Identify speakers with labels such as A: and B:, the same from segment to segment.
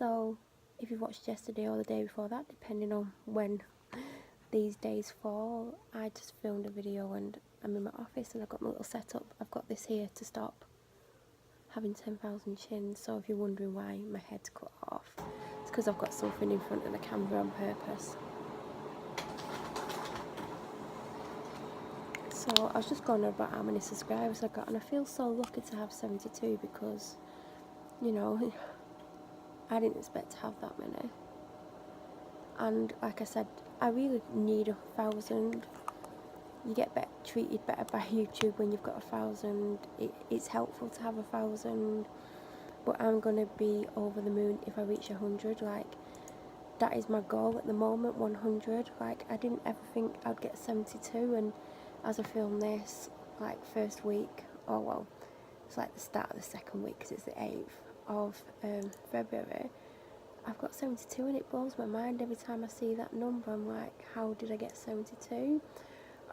A: So if you watched yesterday or the day before that, depending on when these days fall, I just filmed a video and I'm in my office and I've got my little setup. I've got this here to stop having 10,000 chins, so if you're wondering why my head's cut off, it's because I've got something in front of the camera on purpose. So I was just going about how many subscribers I got, and I feel so lucky to have 72 because, you know, I didn't expect to have that many. And like I said, I really need 1,000. You get treated better by YouTube when you've got 1,000. It's helpful to have 1,000, but I'm gonna be over the moon if I reach 100. Like, that is my goal at the moment, 100. Like, I didn't ever think I'd get 72, and as I film this, like, first week, oh well, it's like the start of the second week because it's the 8th of February, I've got 72, and it blows my mind every time I see that number. I'm like, how did I get 72?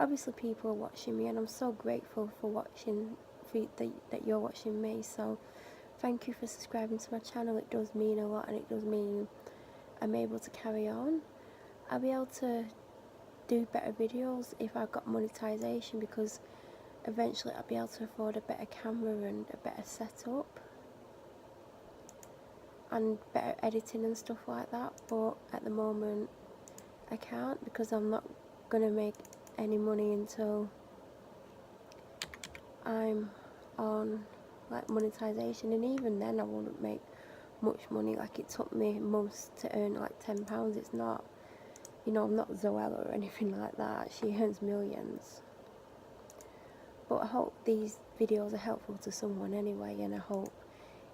A: Obviously people are watching me, and I'm so grateful for watching, that you're watching me. So thank you for subscribing to my channel. It does mean a lot, and it does mean I'm able to carry on. I'll be able to do better videos if I've got monetization, because eventually I'll be able to afford a better camera and a better setup and better editing and stuff like that. But at the moment I can't, because I'm not gonna make any money until I'm on like monetization, and even then I wouldn't make much money. Like, it took me months to earn like £10. It's not, you know, I'm not Zoella or anything like that. She earns millions. But I hope these videos are helpful to someone anyway, and I hope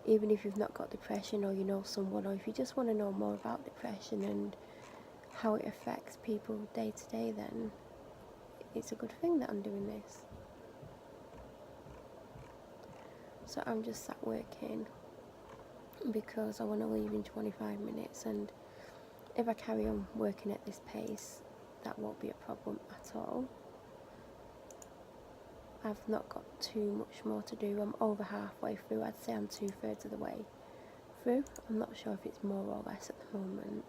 A: even if you've not got depression, or you know someone, or if you just want to know more about depression and how it affects people day to day, then it's a good thing that I'm doing this. So I'm just sat working because I want to leave in 25 minutes, and if I carry on working at this pace, that won't be a problem at all. I've not got too much more to do. I'm over halfway through. I'd say I'm 2/3 of the way through. I'm not sure if it's more or less at the moment.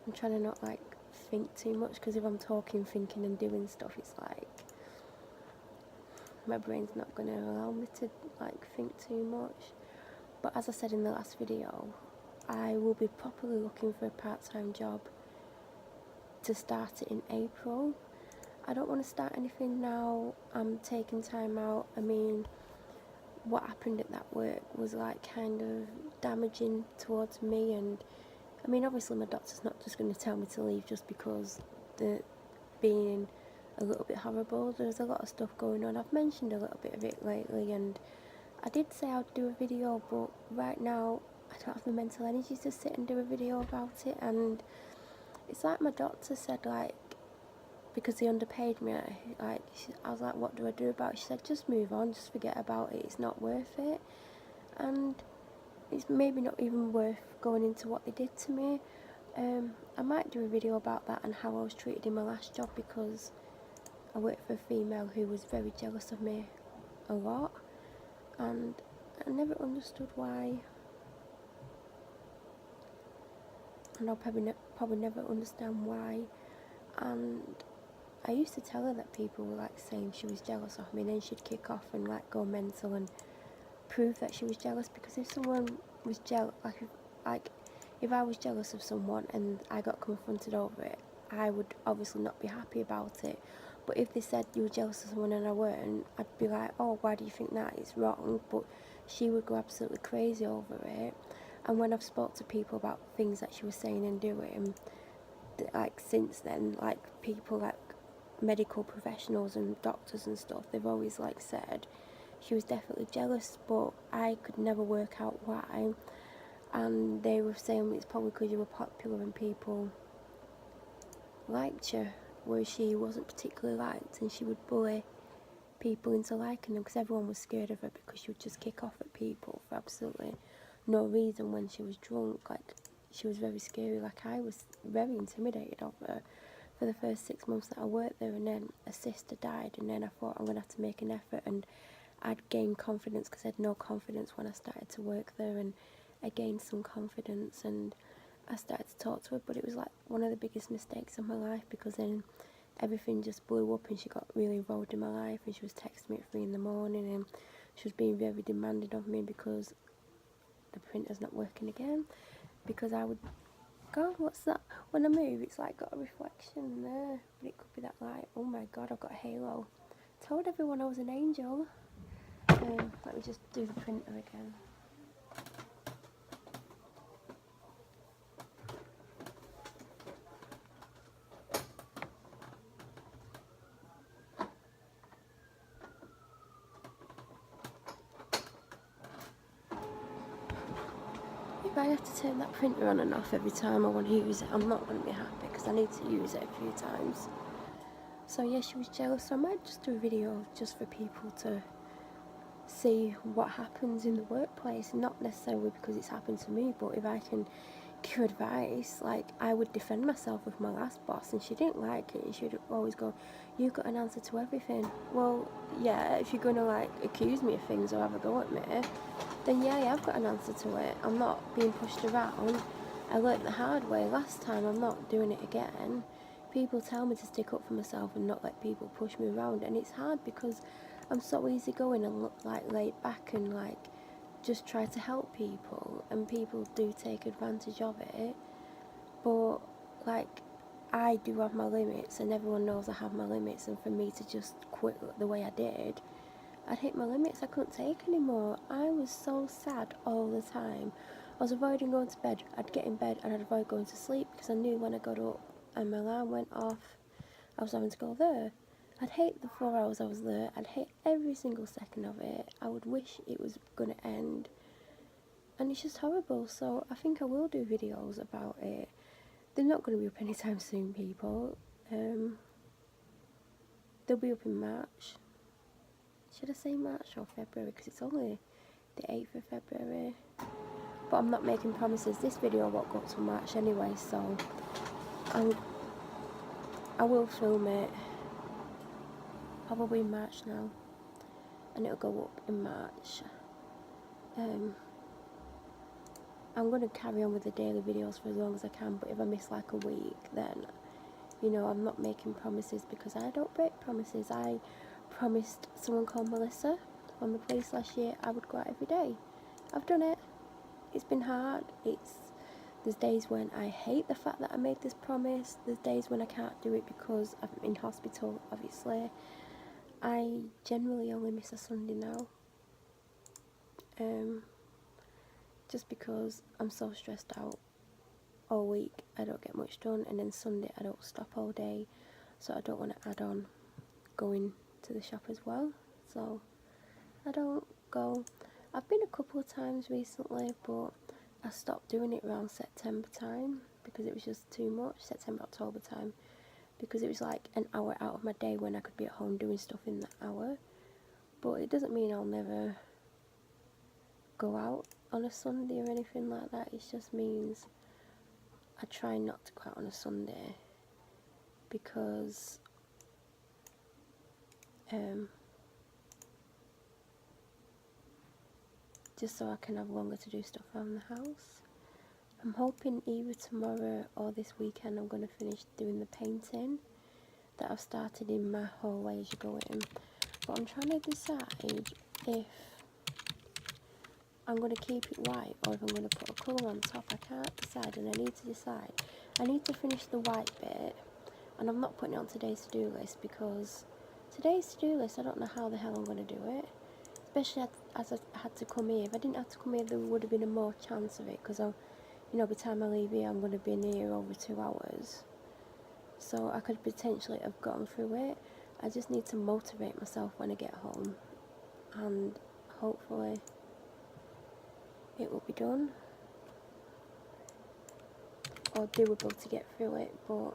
A: I'm trying to not like think too much, because if I'm talking, thinking and doing stuff, it's like my brain's not going to allow me to like think too much. But as I said in the last video, I will be properly looking for a part-time job to start it in April. I don't want to start anything now. I'm taking time out. I mean, what happened at that work was like kind of damaging towards me, and I mean, obviously my doctor's not just going to tell me to leave just because they're being a little bit horrible. There's a lot of stuff going on. I've mentioned a little bit of it lately, and I did say I'd do a video, but right now I don't have the mental energy to sit and do a video about it. And it's like my doctor said, like, because they underpaid me, I was like, what do I do about it? She said, just move on, just forget about it, it's not worth it. And it's maybe not even worth going into what they did to me. I might do a video about that and how I was treated in my last job, because I worked for a female who was very jealous of me a lot, and I never understood why, and I'll probably never understand why. And I used to tell her that people were like saying she was jealous of me, and then she'd kick off and like go mental and prove that she was jealous. Because if someone was jealous, like if I was jealous of someone and I got confronted over it, I would obviously not be happy about it. But if they said you were jealous of someone and I weren't, I'd be like, oh, why do you think that? It's wrong. But she would go absolutely crazy over it. And when I've spoke to people about things that she was saying and doing, like since then, like people like medical professionals and doctors and stuff, they've always like said she was definitely jealous, but I could never work out why. And they were saying it's probably because you were popular and people liked you, whereas she wasn't particularly liked, and she would bully people into liking her because everyone was scared of her, because she would just kick off at people for absolutely no reason when she was drunk. Like, she was very scary. Like, I was very intimidated of her for the first 6 months that I worked there, and then a sister died, and then I thought I'm going to have to make an effort, and I'd gained confidence because I had no confidence when I started to work there, and I gained some confidence and I started to talk to her, but it was like one of the biggest mistakes of my life, because then everything just blew up and she got really involved in my life, and she was texting me at 3 in the morning and she was being very demanding of me because the printer's not working again, because I would, God, what's that? When I move, it's like got a reflection there, but it could be that light. Oh my God, I've got a halo. Told everyone I was an angel. Let me just do the printer again. If I have to turn that printer on and off every time I want to use it, I'm not going to be happy, because I need to use it a few times. So yeah, she was jealous, so I might just do a video just for people to see what happens in the workplace, not necessarily because it's happened to me, but if I can give advice. Like, I would defend myself with my last boss and she didn't like it, and she'd always go, "You've got an answer to everything." Well, yeah, if you're gonna like accuse me of things or have a go at me, then yeah, I've got an answer to it. I'm not being pushed around. I learnt the hard way last time, I'm not doing it again. People tell me to stick up for myself and not let people push me around, and it's hard because I'm so easygoing and look like laid back and like just try to help people, and people do take advantage of it. But like, I do have my limits and everyone knows I have my limits, and for me to just quit the way I did, I'd hit my limits. I couldn't take anymore. I was so sad all the time. I was avoiding going to bed. I'd get in bed and I'd avoid going to sleep because I knew when I got up and my alarm went off, I was having to go there. I'd hate the 4 hours I was there. I'd hate every single second of it. I would wish it was going to end. And it's just horrible. So I think I will do videos about it. They're not going to be up anytime soon, people. They'll be up in March. Should I say March or February? Because it's only the 8th of February. But I'm not making promises. This video won't go up till March anyway, so I will film it probably in March now, and it'll go up in March. I'm going to carry on with the daily videos for as long as I can, but if I miss like a week, then, you know, I'm not making promises because I don't break promises. I promised someone called Melissa on the police last year I would go out every day. I've done it. It's been hard. There's days when I hate the fact that I made this promise. There's days when I can't do it because I'm in hospital, obviously. I generally only miss a Sunday now. Just because I'm so stressed out all week, I don't get much done, and then Sunday I don't stop all day, so I don't want to add on going to the shop as well, so I don't go. I've been a couple of times recently, but I stopped doing it around September time because it was just too much. September, October time, because it was like an hour out of my day when I could be at home doing stuff in that hour. But it doesn't mean I'll never go out on a Sunday or anything like that. It just means I try not to go out on a Sunday because just so I can have longer to do stuff around the house. I'm hoping either tomorrow or this weekend I'm going to finish doing the painting that I've started in my hallway as you go in. But I'm trying to decide if I'm going to keep it white or if I'm going to put a colour on top. I can't decide, and I need to decide. I need to finish the white bit, and I'm not putting it on today's to-do list because today's to-do list, I don't know how the hell I'm going to do it. Especially as I had to come here. If I didn't have to come here, there would have been a more chance of it, because you know, by the time I leave here, I'm going to be in here over 2 hours. So I could potentially have gotten through it. I just need to motivate myself when I get home, and hopefully it will be done or doable to get through it, but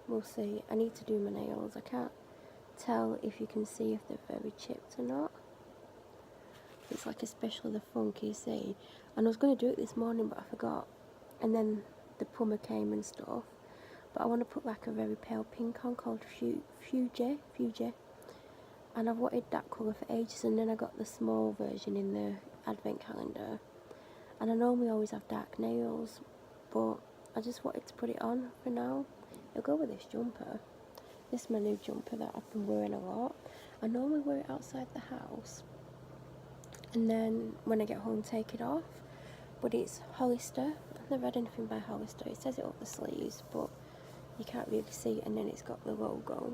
A: we'll see. I need to do my nails. I can't tell if you can see if they're very chipped or not. It's like especially the front, you see. And I was going to do it this morning, but I forgot, and then the plumber came and stuff. But I want to put like a very pale pink on called Fuji, and I've wanted that colour for ages, and then I got the small version in the advent calendar. And I normally always have dark nails, but I just wanted to put it on for now. It'll go with this jumper. This is my new jumper that I've been wearing a lot. I normally wear it outside the house, and then when I get home take it off. But it's Hollister. I've never had anything by Hollister. It says it up the sleeves, but you can't really see it, and then it's got the logo,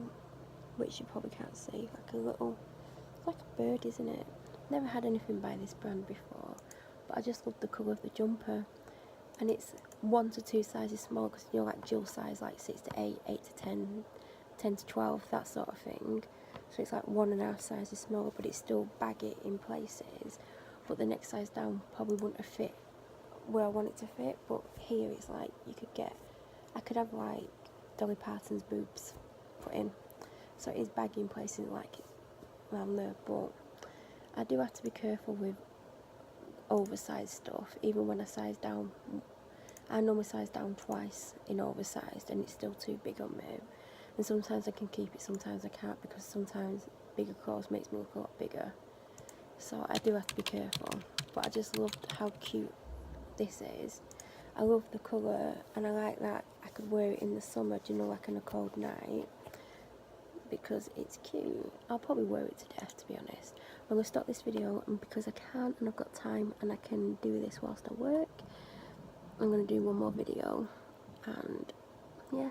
A: which you probably can't see, like a little, it's like a bird, isn't it? Never had anything by this brand before, but I just love the colour of the jumper, and it's 1 to 2 sizes small, because you know, like Jill size, like 6 to 8, 8 to 10, 10 to 12, that sort of thing. So it's like 1.5 sizes smaller, but it's still baggy in places. But the next size down probably wouldn't have fit where I want it to fit. But here it's like you could get, I could have like Dolly Parton's boobs put in. So it is baggy in places like around there. But I do have to be careful with oversized stuff, even when I size down. I normally size down twice in oversized, and it's still too big on me. And sometimes I can keep it, sometimes I can't, because sometimes bigger clothes makes me look a lot bigger. So I do have to be careful. But I just loved how cute this is. I love the colour, and I like that I could wear it in the summer, you know, like on a cold night, because it's cute. I'll probably wear it to death, to be honest. I'm going to stop this video, and because I can and I've got time and I can do this whilst I work, I'm going to do one more video. And yeah.